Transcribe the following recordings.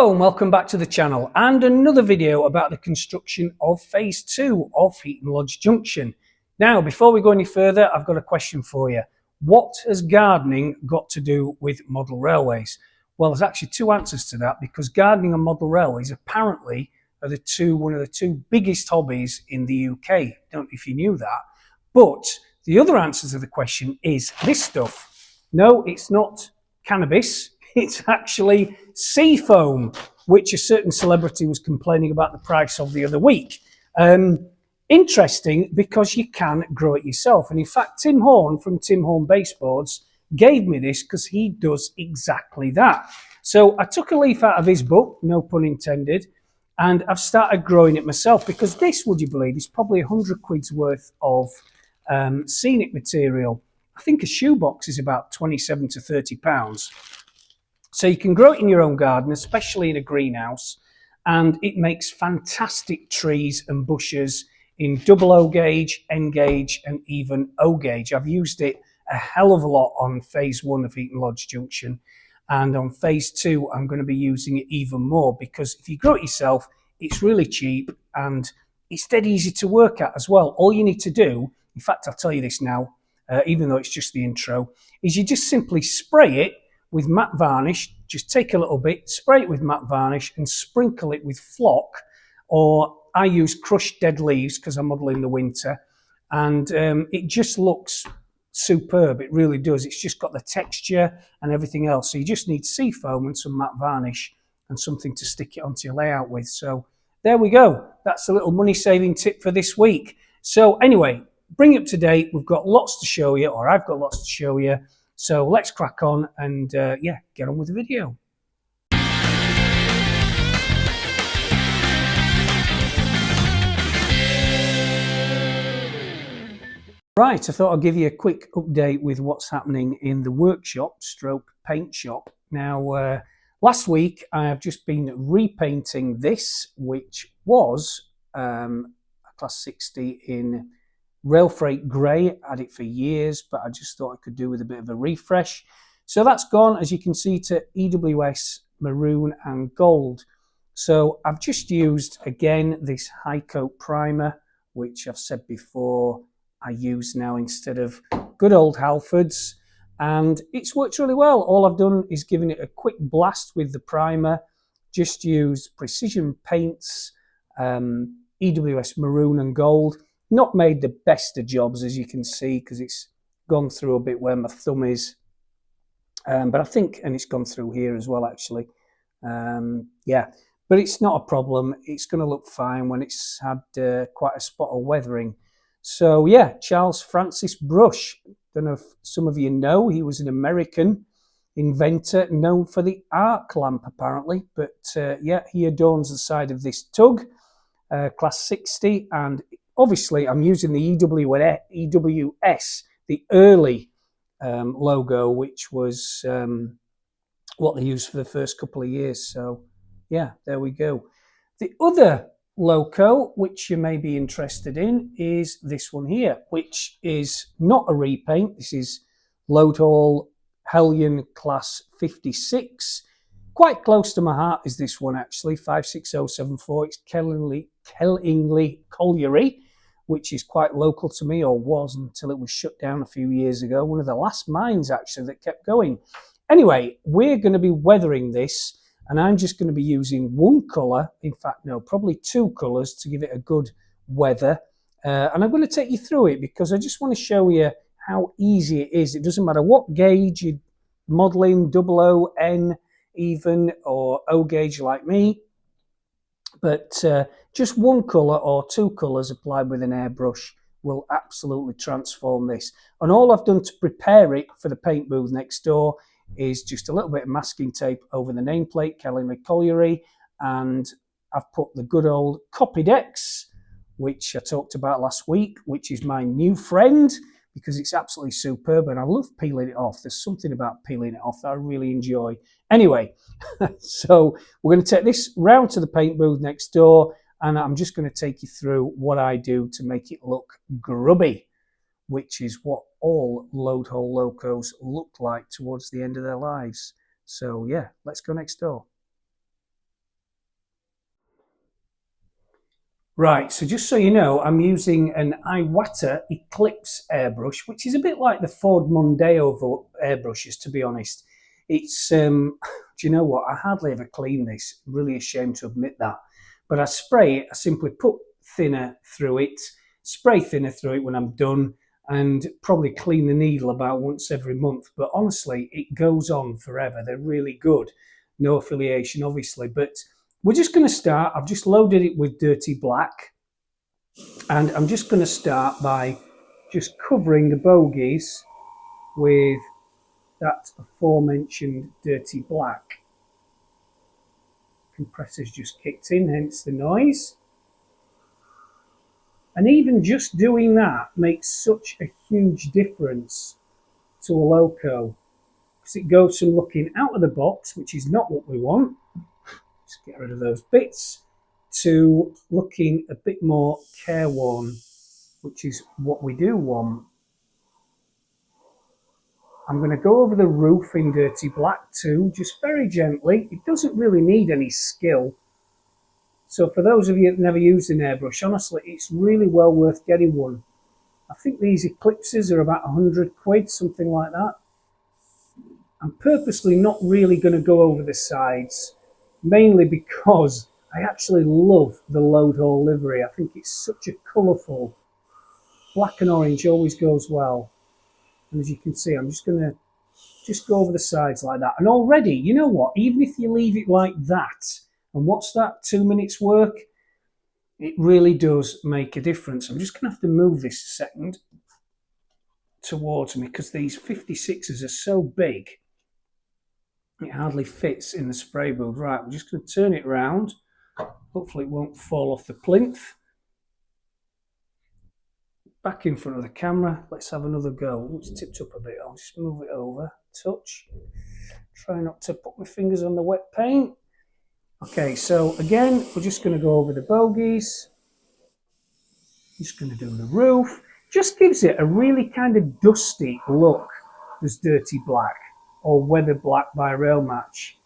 Hello and welcome back to the channel and another video about the construction of phase 2 of Heaton Lodge Junction. Now before we go any further, I've got a question for you. What has gardening got to do with model railways? Well, there's actually two answers to that, because gardening and model railways apparently are one of the two biggest hobbies in the UK. Don't know if you knew that. But the other answer to the question is this stuff. No, it's not cannabis. It's actually Seafoam, which a certain celebrity was complaining about the price of the other week. Interesting, because you can grow it yourself. And in fact, Tim Horn from Tim Horn Baseboards gave me this because he does exactly that. So I took a leaf out of his book, no pun intended, and I've started growing it myself, because this, would you believe, is probably 100 quid's worth of scenic material. I think a shoebox is about 27 to 30 pounds. So you can grow it in your own garden, especially in a greenhouse, and it makes fantastic trees and bushes in double O gauge, N gauge, and even O gauge. I've used it a hell of a lot on phase 1 of Heaton Lodge Junction, and on phase 2 I'm going to be using it even more, because if you grow it yourself, it's really cheap and it's dead easy to work at as well. All you need to do, in fact I'll tell you this now, even though it's just the intro, is you just simply spray it with matte varnish. Just take a little bit, spray it with matte varnish and sprinkle it with flock, or I use crushed dead leaves because I model in the winter, and it just looks superb. It really does. It's just got the texture and everything else. So you just need Seafoam and some matte varnish and something to stick it onto your layout with. So there we go. That's a little money saving tip for this week. So anyway, bring it up to date. We've got lots to show you, or I've got lots to show you. So let's crack on and yeah, get on with the video. Right, I thought I'd give you a quick update with what's happening in the workshop stroke paint shop. Now, last week I have just been repainting this, which was a class 60 in rail freight grey. Had it for years, but I just thought I could do with a bit of a refresh. So that's gone, as you can see, to EWS maroon and gold. So I've just used again this high coat primer, which I've said before I use now instead of good old Halfords, and it's worked really well. All I've done is given it a quick blast with the primer, just used precision paints, EWS maroon and gold. Not made the best of jobs, as you can see, because it's gone through a bit where my thumb is, but I think, and it's gone through here as well actually. Yeah, but it's not a problem. It's going to look fine when it's had quite a spot of weathering. So yeah, Charles Francis Brush, don't know if some of you know, he was an American inventor known for the arc lamp apparently, but yeah, he adorns the side of this tug, class 60, and obviously I'm using the EWS, the early logo, which was what they used for the first couple of years. So yeah, there we go. The other loco, which you may be interested in, is this one here, which is not a repaint. This is Loadhall Hellion class 56. Quite close to my heart is this one actually, 56074. It's Kellingley Colliery, which is quite local to me, or was until it was shut down a few years ago. One of the last mines actually that kept going. Anyway, we're going to be weathering this, and I'm just going to be using one colour, in fact no, probably two colours to give it a good weather. And I'm going to take you through it because I just want to show you how easy it is. It doesn't matter what gauge you're modelling, double O, N even, or O gauge like me, but just one colour or two colours applied with an airbrush will absolutely transform this. And all I've done to prepare it for the paint booth next door is just a little bit of masking tape over the nameplate, Kellingley Colliery, and I've put the good old Copydex, which I talked about last week, which is my new friend because it's absolutely superb and I love peeling it off. There's something about peeling it off that I really enjoy. Anyway, so we're going to take this round to the paint booth next door, and I'm just going to take you through what I do to make it look grubby, which is what all load hole locos look like towards the end of their lives. So yeah, let's go next door. Right, so just so you know, I'm using an Iwata Eclipse airbrush, which is a bit like the Ford Mondeo airbrushes, to be honest. It's, do you know what? I hardly ever clean this. I'm really ashamed to admit that. But I spray it, I simply put thinner through it, spray thinner through it when I'm done, and probably clean the needle about once every month. But honestly, it goes on forever. They're really good. No affiliation, obviously, but we're just going to start. I've just loaded it with dirty black, and I'm just going to start by just covering the bogies with that aforementioned dirty black. Compressor's just kicked in, hence the noise. And even just doing that makes such a huge difference to a loco, because it goes from looking out of the box, which is not what we want. Just get rid of those bits, to looking a bit more careworn, which is what we do want. I'm going to go over the roof in dirty black too, just very gently. It doesn't really need any skill. So for those of you that never used an airbrush, honestly, it's really well worth getting one. I think these Eclipses are about 100 quid, something like that. I'm purposely not really going to go over the sides, mainly because I actually love the load hole livery. I think it's such a colourful, black and orange always goes well. And as you can see, I'm just going to just go over the sides like that. And already, you know what, even if you leave it like that, and what's that, 2 minutes work, it really does make a difference. I'm just going to have to move this a second towards me, because these 56s are so big, it hardly fits in the spray booth. Right, I'm just going to turn it around. Hopefully it won't fall off the plinth. Back in front of the camera. Let's have another go. It's tipped up a bit. I'll just move it over. Touch. Try not to put my fingers on the wet paint. Okay, so again, we're just going to go over the bogies. Just going to do the roof. Just gives it a really kind of dusty look, this dirty black, or weather black by rail match.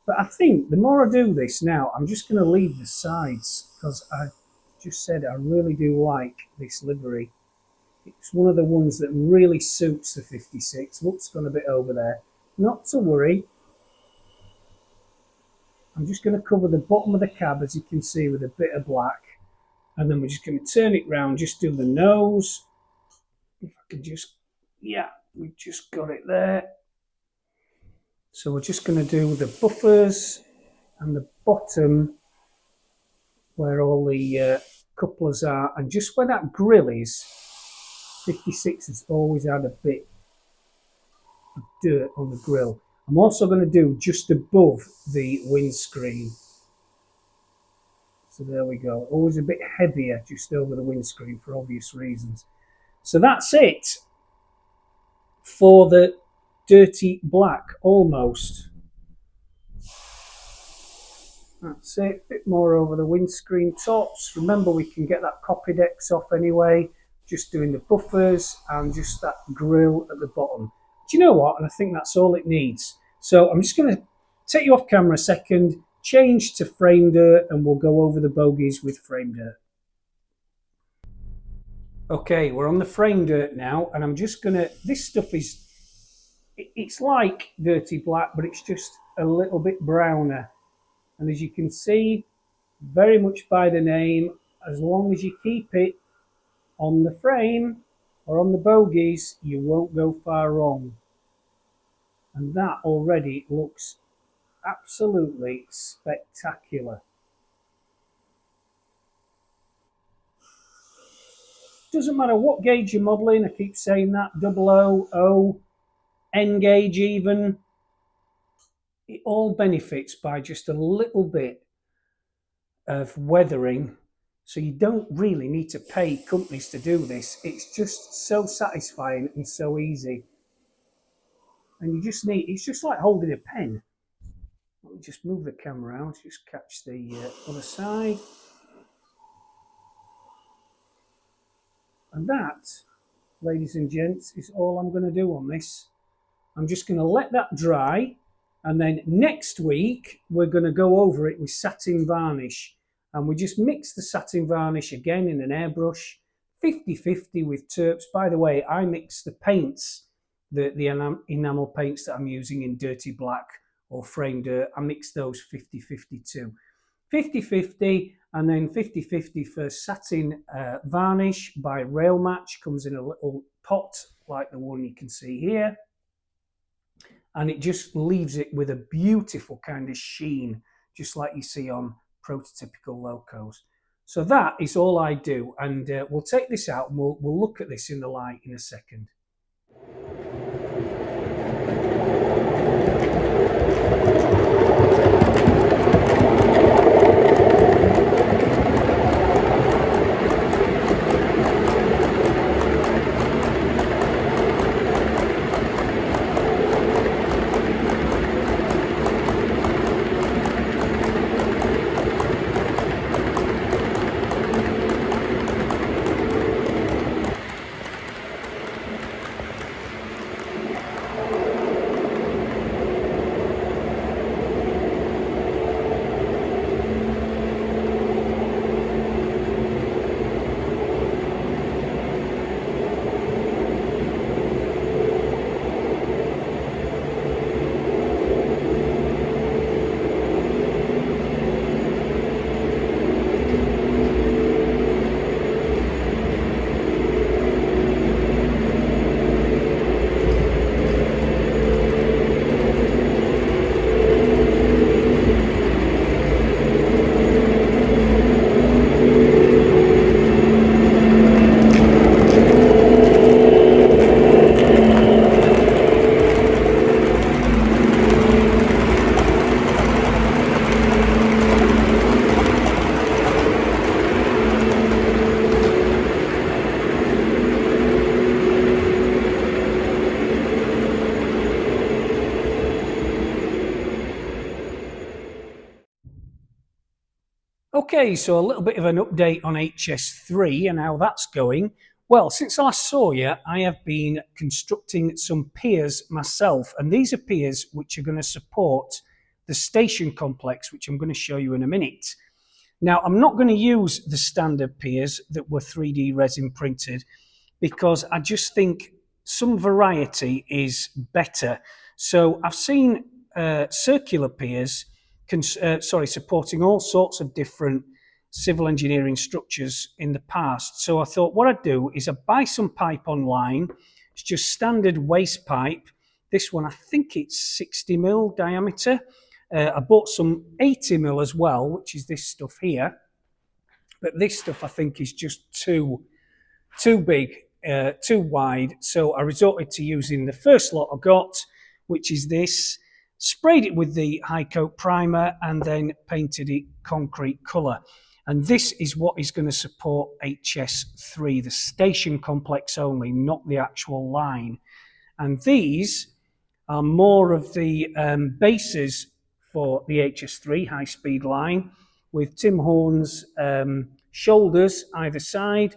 But I think the more I do this now, I'm just going to leave the sides, because I just said I really do like this livery. It's one of the ones that really suits the 56. Looks gone a bit over there. Not to worry. I'm just going to cover the bottom of the cab, as you can see, with a bit of black. And then we're just going to turn it round, just do the nose. If I can just, yeah, we've just got it there. So we're just going to do the buffers and the bottom where all the couplers are, and just where that grill is. 56 has always had a bit of dirt on the grill. I'm also going to do just above the windscreen. So there we go. Always a bit heavier just over the windscreen for obvious reasons. So that's it for the dirty black, almost. That's it. A bit more over the windscreen tops. Remember, we can get that Copydex off anyway. Just doing the buffers and just that grill at the bottom. Do you know what? And I think that's all it needs. So I'm just going to take you off camera a second, change to frame dirt, and we'll go over the bogies with frame dirt. Okay, we're on the frame dirt now, and I'm just going to, this stuff is, it's like dirty black, but it's just a little bit browner. And as you can see, very much by the name, as long as you keep it on the frame or on the bogies, you won't go far wrong. And that already looks absolutely spectacular. Doesn't matter what gauge you're modelling, I keep saying that, 00, O, N gauge even, it all benefits by just a little bit of weathering. So you don't really need to pay companies to do this. It's just so satisfying and so easy. And you just need, it's just like holding a pen. Let me just move the camera out, just catch the other side. And that, ladies and gents, is all I'm going to do on this. I'm just going to let that dry, and then next week we're going to go over it with satin varnish, and we just mix the satin varnish again in an airbrush, 50-50 with terps. By the way, I mix the paints, the enamel paints that I'm using in dirty black or frame dirt, I mix those 50-50 too. 50-50 and then 50-50 for satin varnish by Rail Match. Comes in a little pot like the one you can see here, and it just leaves it with a beautiful kind of sheen, just like you see on prototypical locos. So that is all I do, and we'll take this out and we'll look at this in the light in a second. Okay, so a little bit of an update on HS3 and how that's going. Well, since I last saw you, I have been constructing some piers myself, and these are piers which are going to support the station complex, which I'm going to show you in a minute. Now, I'm not going to use the standard piers that were 3D resin printed because I just think some variety is better. So I've seen circular piers supporting all sorts of different civil engineering structures in the past. So I thought what I'd do is I'd buy some pipe online. It's just standard waste pipe. This one, I think it's 60mm diameter. I bought some 80mm as well, which is this stuff here. But this stuff I think is just too big, too wide. So I resorted to using the first lot I got, which is this. Sprayed it with the high coat primer and then painted it concrete colour. And this is what is going to support HS3, the station complex only, not the actual line. And these are more of the bases for the HS3 high-speed line with Tim Horn's shoulders either side.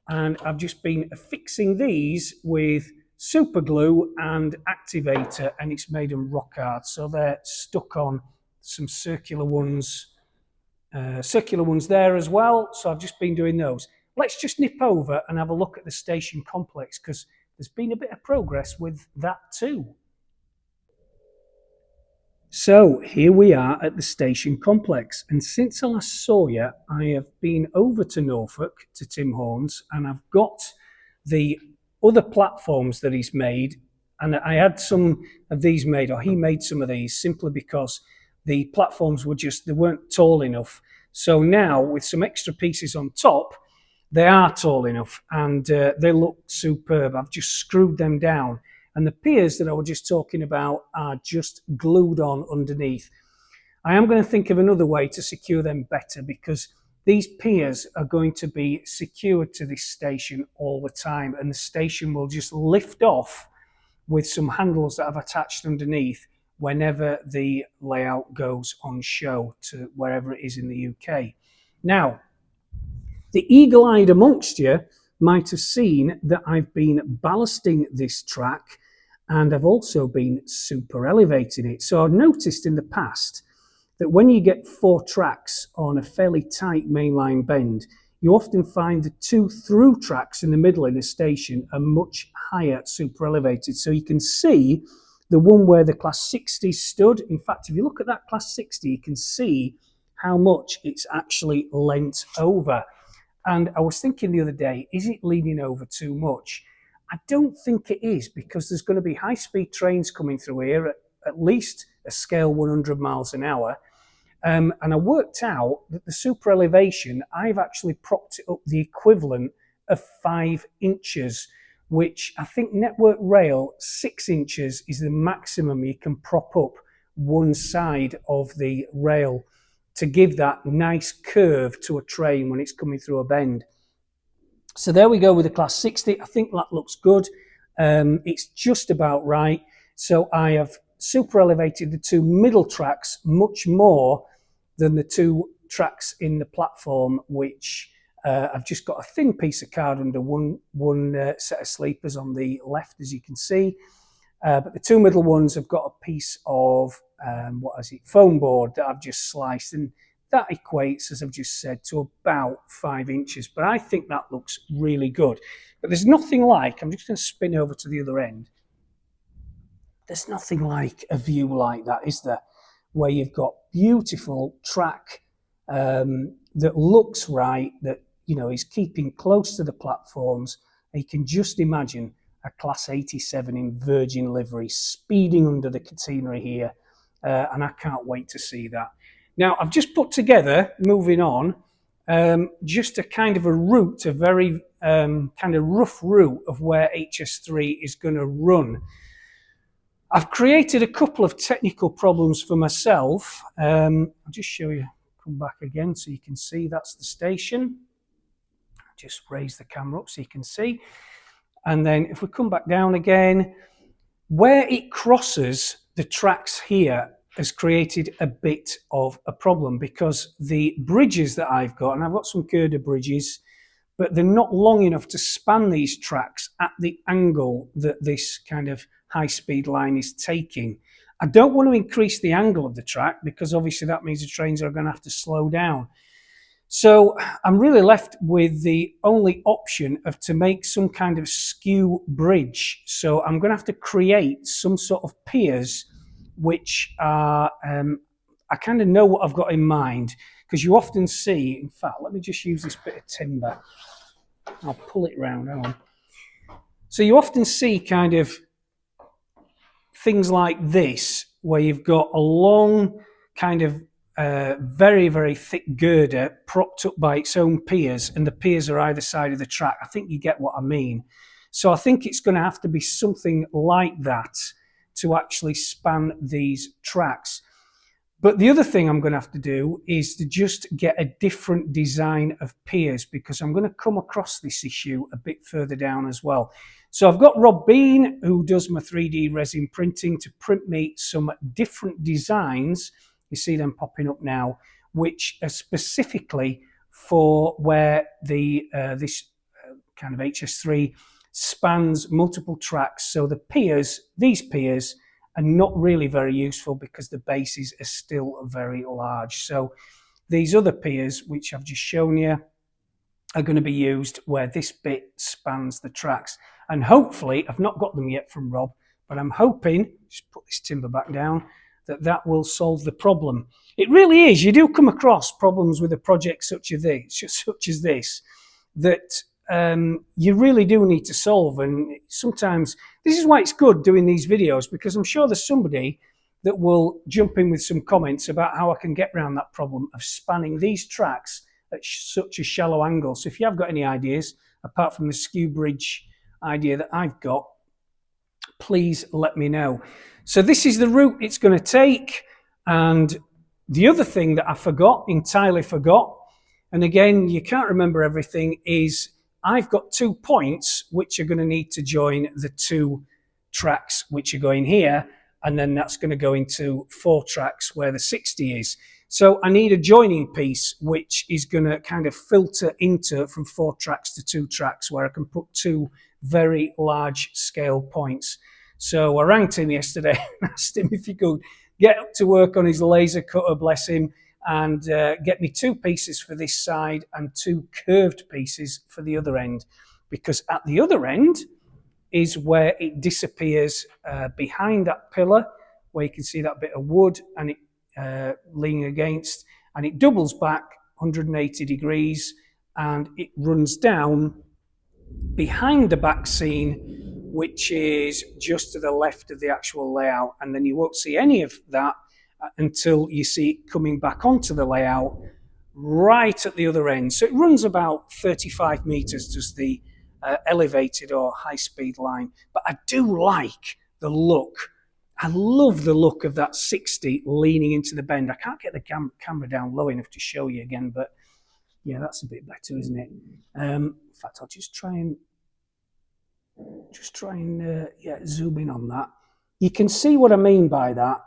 And I've just been affixing these with super glue and activator, and it's made them rock hard. So they're stuck on some circular ones there as well. So I've just been doing those. Let's just nip over and have a look at the station complex because there's been a bit of progress with that too. So here we are at the station complex, and since I last saw you, I have been over to Norfolk to Tim Horn's, and I've got the other platforms that he's made, and I had some of these made, or he made some of these simply because the platforms they weren't tall enough. So now with some extra pieces on top, they are tall enough and they look superb. I've just screwed them down, and the piers that I was just talking about are just glued on underneath. I am going to think of another way to secure them better because these piers are going to be secured to this station all the time, and the station will just lift off with some handles that I've attached underneath whenever the layout goes on show to wherever it is in the UK. Now, the eagle-eyed amongst you might have seen that I've been ballasting this track, and I've also been super elevating it. So I've noticed in the past that when you get 4 tracks on a fairly tight mainline bend, you often find the 2 through tracks in the middle in a station are much higher super elevated. So you can see the one where the class 60 stood. In fact, if you look at that class 60, you can see how much it's actually leant over. And I was thinking the other day, is it leaning over too much? I don't think it is, because there's going to be high-speed trains coming through here at least a scale 100 miles an hour. And I worked out that the super elevation, I've actually propped it up the equivalent of 5 inches, which I think Network Rail 6 inches is the maximum you can prop up one side of the rail to give that nice curve to a train when it's coming through a bend. So there we go with the class 60. I think that looks good. It's just about right. So I have super elevated the 2 middle tracks much more than the 2 tracks in the platform, which I've just got a thin piece of card under one set of sleepers on the left, as you can see. But the 2 middle ones have got a piece of foam board that I've just sliced, and that equates, as I've just said, to about 5 inches. But I think that looks really good. But there's nothing like, I'm just going to spin over to the other end. There's nothing like a view like that, is there? Where you've got beautiful track that looks right, that, you know, is keeping close to the platforms. And you can just imagine a Class 87 in Virgin livery speeding under the catenary here. And I can't wait to see that. Now, I've just put together, moving on, just a kind of a route, a very kind of rough route of where HS3 is going to run. I've created a couple of technical problems for myself. I'll just show you, come back again so you can see that's the station. Just raise the camera up so you can see. And then if we come back down again, where it crosses the tracks here has created a bit of a problem, because the bridges that I've got, and I've got some girder bridges, but they're not long enough to span these tracks at the angle that this kind of high-speed line is taking. I don't want to increase the angle of the track, because obviously that means the trains are going to have to slow down. So I'm really left with the only option of to make some kind of skew bridge. So I'm going to have to create some sort of piers, which are, I kind of know what I've got in mind, because you often see, in fact, let me just use this bit of timber. I'll pull it round. Hang on. So you often see kind of things like this, where you've got a long kind of very, very thick girder propped up by its own piers, and the piers are either side of the track. I think you get what I mean. So I think it's going to have to be something like that to actually span these tracks. But the other thing I'm going to have to do is to just get a different design of piers, because I'm going to come across this issue a bit further down as well. So I've got Rob Bean, who does my 3D resin printing, to print me some different designs. You see them popping up now, which are specifically for where the this kind of HS3 spans multiple tracks. So the piers, these piers, are not really very useful because the bases are still very large. So these other piers, which I've just shown you, are going to be used where this bit spans the tracks. And hopefully, I've not got them yet from Rob, but I'm hoping, just put this timber back down, that will solve the problem. It really is. You do come across problems with a project such as this, that you really do need to solve. And sometimes this is why it's good doing these videos, because I'm sure there's somebody that will jump in with some comments about how I can get around that problem of spanning these tracks at such a shallow angle. So if you have got any ideas, apart from the skew bridge idea that I've got, please let me know. So this is the route it's going to take. And the other thing that I entirely forgot, and again, you can't remember everything, is I've got 2 points which are going to need to join the 2 tracks which are going here, and then that's going to go into 4 tracks where the 60 is. So I need a joining piece which is going to kind of filter into from 4 tracks to 2 tracks, where I can put 2 very large scale points. So I rang Tim yesterday and asked him if he could get up to work on his laser cutter, bless him, and get me 2 pieces for this side and 2 curved pieces for the other end, because at the other end is where it disappears behind that pillar, where you can see that bit of wood and it leaning against, and it doubles back 180 degrees and it runs down behind the back scene, which is just to the left of the actual layout, and then you won't see any of that until you see it coming back onto the layout right at the other end. So it runs about 35 meters, does the elevated or high-speed line. But I do like the look. I love the look of that 60 leaning into the bend. I can't get the camera down low enough to show you again, but yeah, that's a bit better, isn't it? In fact, I'll just try and zoom in on that. You can see what I mean by that.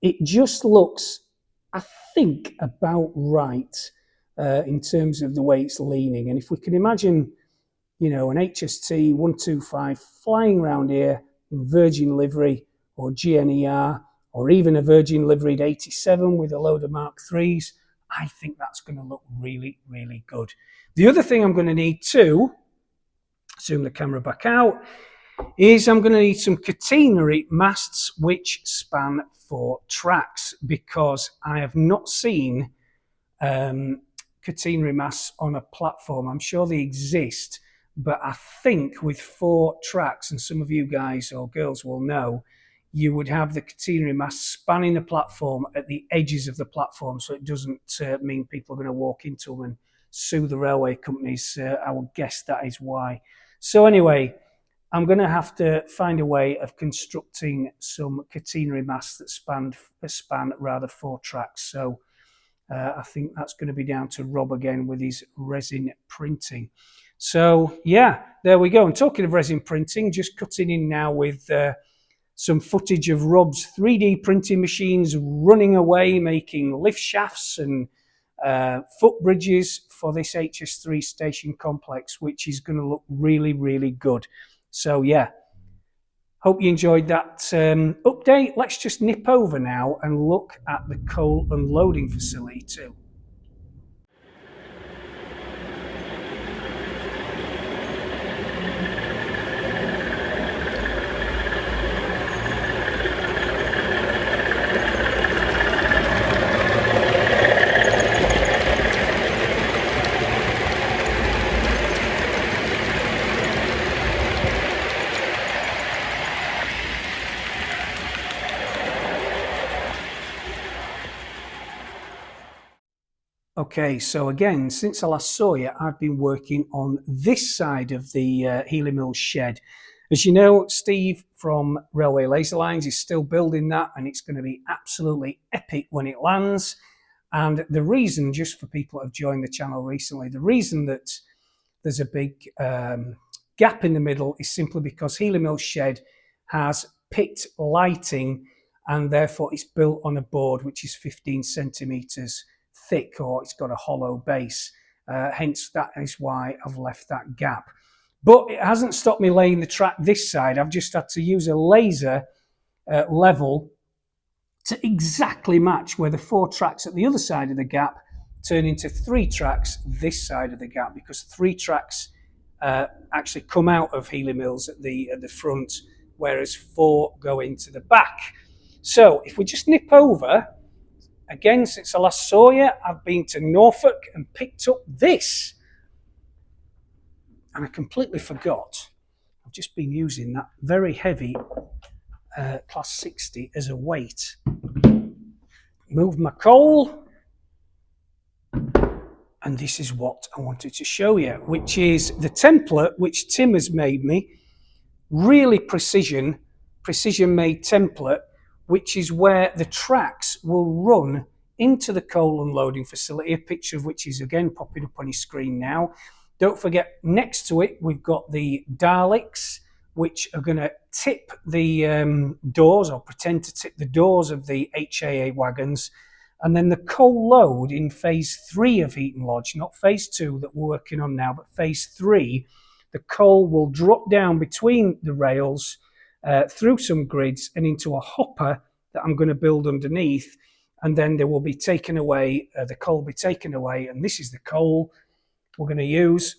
It just looks, I think, about right in terms of the way it's leaning. And if we can imagine, you know, an HS3 125 flying around here in Virgin livery or GNER, or even a Virgin liveried 87 with a load of Mark IIIs, I think that's going to look really, really good. The other thing I'm going to need too, zoom the camera back out, is I'm going to need some catenary masts which span 4 tracks, because I have not seen catenary masts on a platform. I'm sure they exist, but I think with 4 tracks, and some of you guys or girls will know, you would have the catenary mast spanning the platform at the edges of the platform, so it doesn't mean people are going to walk into them and sue the railway companies. I would guess that is why. So anyway, I'm going to have to find a way of constructing some catenary masts that span 4 tracks. So I think that's going to be down to Rob again with his resin printing. So yeah, there we go. And talking of resin printing, just cutting in now with some footage of Rob's 3D printing machines running away, making lift shafts and footbridges for this HS3 station complex, which is going to look really, really good. So yeah, hope you enjoyed that update. Let's just nip over now and look at the coal unloading facility too. Okay, so again, since I last saw you, I've been working on this side of the Healy Mills shed. As you know, Steve from Railway Laser Lines is still building that, and it's going to be absolutely epic when it lands. And the reason, just for people that have joined the channel recently, the reason that there's a big gap in the middle is simply because Healy Mills shed has pit lighting, and therefore it's built on a board which is 15 centimetres thick, or it's got a hollow base. Hence, that is why I've left that gap. But it hasn't stopped me laying the track this side. I've just had to use a laser level to exactly match where the 4 tracks at the other side of the gap turn into 3 tracks this side of the gap, because 3 tracks actually come out of Healy Mills at the front, whereas 4 go into the back. So if we just nip over, again, since I last saw you, I've been to Norfolk and picked up this. And I completely forgot. I've just been using that very heavy Class 60 as a weight. Moved my coal. And this is what I wanted to show you, which is the template which Tim has made me. Really precision made template, which is where the tracks will run into the coal unloading facility, a picture of which is again popping up on your screen now. Don't forget, next to it, we've got the Daleks, which are going to tip the doors, or pretend to tip the doors of the HAA wagons. And then the coal load in phase 3 of Heaton Lodge, not phase 2 that we're working on now, but phase 3, the coal will drop down between the rails through some grids and into a hopper that I'm going to build underneath, and then they will be taken away, the coal will be taken away, and this is the coal we're going to use.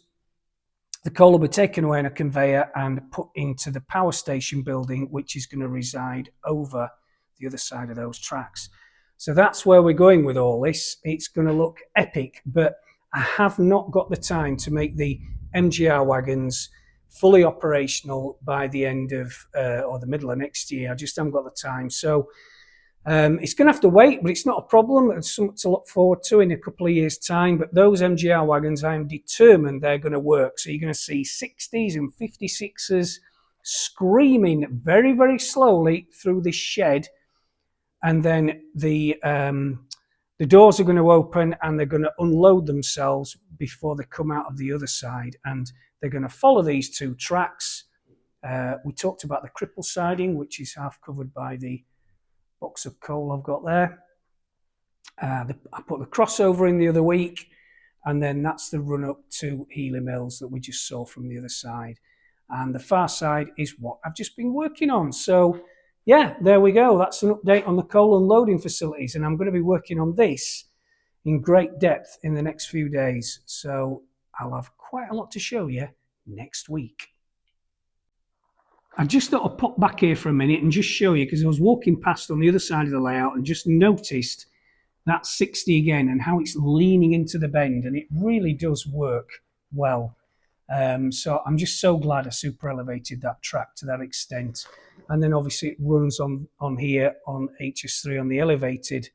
The coal will be taken away on a conveyor and put into the power station building, which is going to reside over the other side of those tracks. So that's where we're going with all this. It's going to look epic, but I have not got the time to make the MGR wagons fully operational by the end of or the middle of next year. I just haven't got the time. So it's going to have to wait, but it's not a problem. It's something to look forward to in a couple of years' time. But those MGR wagons, I am determined they're going to work. So you're going to see 60s and 56s screaming very, very slowly through this shed. And then the doors are going to open and they're going to unload themselves before they come out of the other side. And they're going to follow these two tracks. We talked about the cripple siding, which is half covered by the box of coal I've got there. I put the crossover in the other week, and then that's the run up to Healy Mills that we just saw from the other side. And the far side is what I've just been working on. So yeah, there we go. That's an update on the coal unloading facilities, and I'm going to be working on this in great depth in the next few days. So I'll have quite a lot to show you next week. I just thought I'd pop back here for a minute and just show you, because I was walking past on the other side of the layout and just noticed that 60 again and how it's leaning into the bend, and it really does work well. So I'm just so glad I super elevated that track to that extent. And then obviously it runs on here on HS3 on the elevated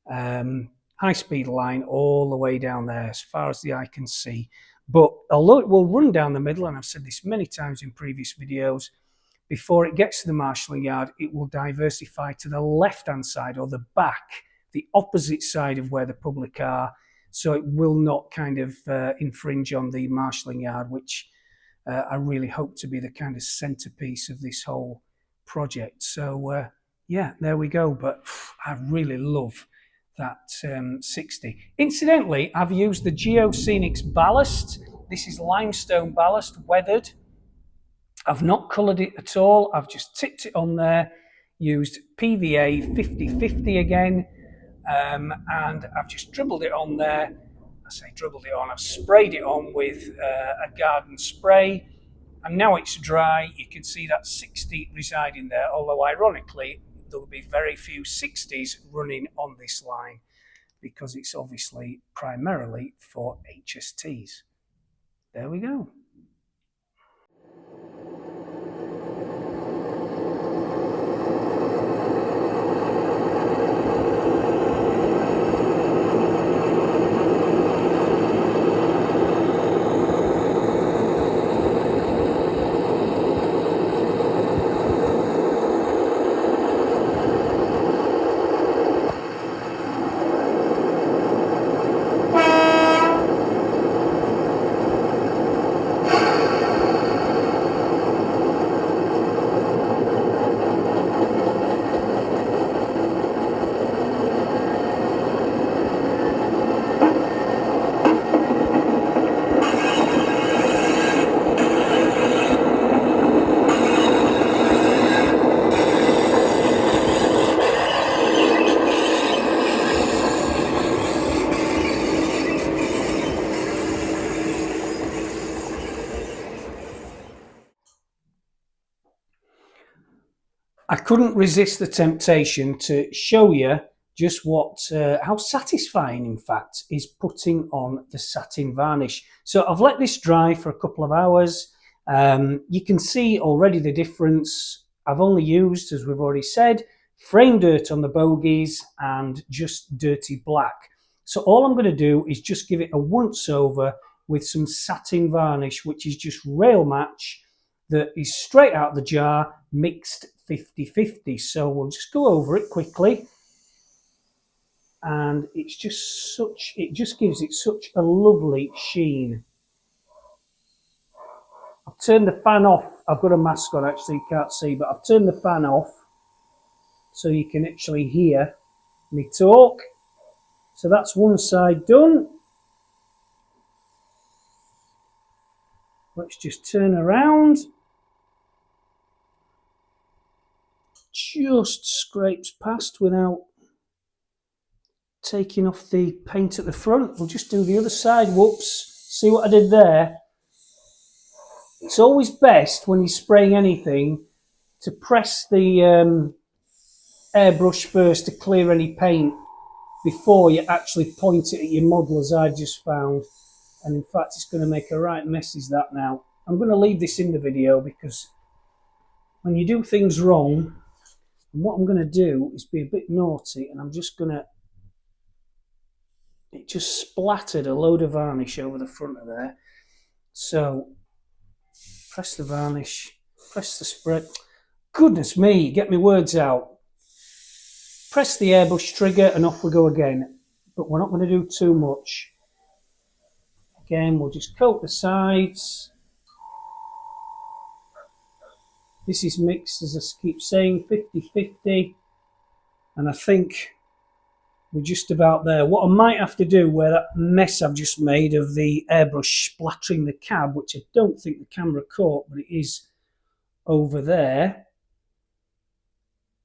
high-speed line all the way down there as far as the eye can see. But although it will run down the middle, and I've said this many times in previous videos, before it gets to the marshalling yard, it will diversify to the left-hand side or the back, the opposite side of where the public are. So it will not kind of infringe on the marshalling yard, which I really hope to be the kind of centerpiece of this whole project. So yeah, there we go. But I really love that 60. Incidentally, I've used the Geoscenics ballast. This is limestone ballast, weathered. I've not coloured it at all. I've just tipped it on there, used PVA 50/50 again, and I've just dribbled it on there. I say dribbled it on, I've sprayed it on with a garden spray, and now it's dry. You can see that 60 residing there, although ironically, there will be very few 60s running on this line because it's obviously primarily for HSTs. There we go. I couldn't resist the temptation to show you just how satisfying, in fact, is putting on the satin varnish. So I've let this dry for a couple of hours. You can see already the difference. I've only used, as we've already said, frame dirt on the bogies and just dirty black. So all I'm going to do is just give it a once over with some satin varnish, which is just rail match, that is straight out of the jar, mixed 50/50. So we'll just go over it quickly, and it's just it just gives it such a lovely sheen. I've turned the fan off. I've got a mask on, actually you can't see, but I've turned the fan off so you can actually hear me talk. So that's one side done. Let's just turn around. just scrapes past without taking off the paint at the front. We'll just do the other side. Whoops, see what I did there? It's always best when you're spraying anything to press the airbrush first to clear any paint before you actually point it at your model, as I just found. And in fact, it's going to make a right mess is that now. I'm going to leave this in the video because when you do things wrong, and what I'm going to do is be a bit naughty, and I'm just going to, it just splattered a load of varnish over the front of there. So press the varnish, press the spread. Goodness me, get my words out. Press the airbrush trigger and off we go again. But we're not going to do too much. Again, we'll just coat the sides. This is mixed, as I keep saying, 50-50. And I think we're just about there. What I might have to do, where that mess I've just made of the airbrush splattering the cab, which I don't think the camera caught, but it is over there.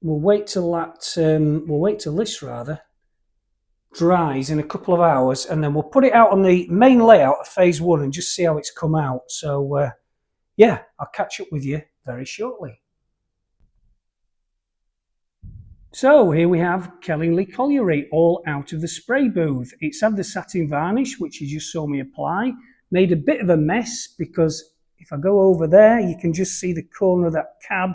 We'll wait till this dries in a couple of hours, and then we'll put it out on the main layout of phase 1 and just see how it's come out. So yeah, I'll catch up with you very shortly. So here we have Kellingly Colliery, all out of the spray booth. It's had the satin varnish, which you just saw me apply. Made a bit of a mess because if I go over there, you can just see the corner of that cab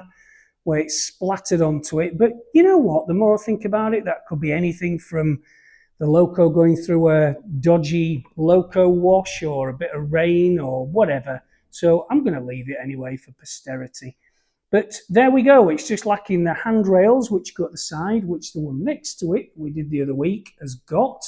where it's splattered onto it. But you know what? The more I think about it, that could be anything from the loco going through a dodgy loco wash or a bit of rain or whatever. So I'm going to leave it anyway for posterity. But there we go. It's just lacking the handrails, which go at the side, which the one next to it, we did the other week, has got.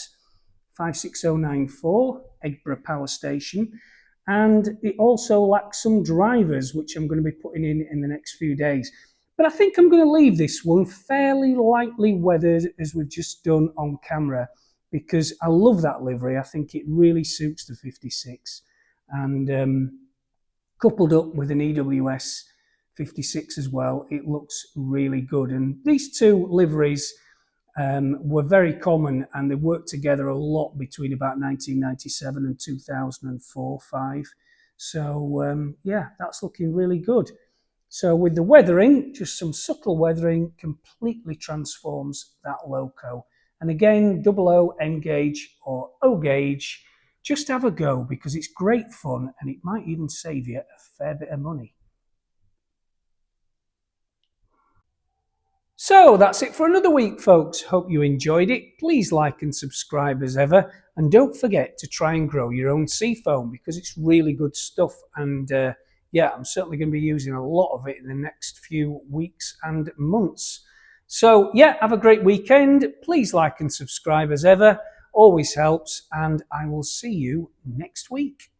56094, Airbrush power station. And it also lacks some drivers, which I'm going to be putting in the next few days. But I think I'm going to leave this one fairly lightly weathered, as we've just done on camera, because I love that livery. I think it really suits the 56. And coupled up with an EWS 56 as well, it looks really good. And these two liveries were very common, and they worked together a lot between about 1997 and 2004-05. So yeah, that's looking really good. So with the weathering, just some subtle weathering completely transforms that loco. And again, 00 N gauge or O gauge, just have a go because it's great fun and it might even save you a fair bit of money. So that's it for another week, folks. Hope you enjoyed it. Please like and subscribe as ever. And don't forget to try and grow your own Seafoam because it's really good stuff. And yeah, I'm certainly going to be using a lot of it in the next few weeks and months. So yeah, have a great weekend. Please like and subscribe as ever. Always helps. And I will see you next week.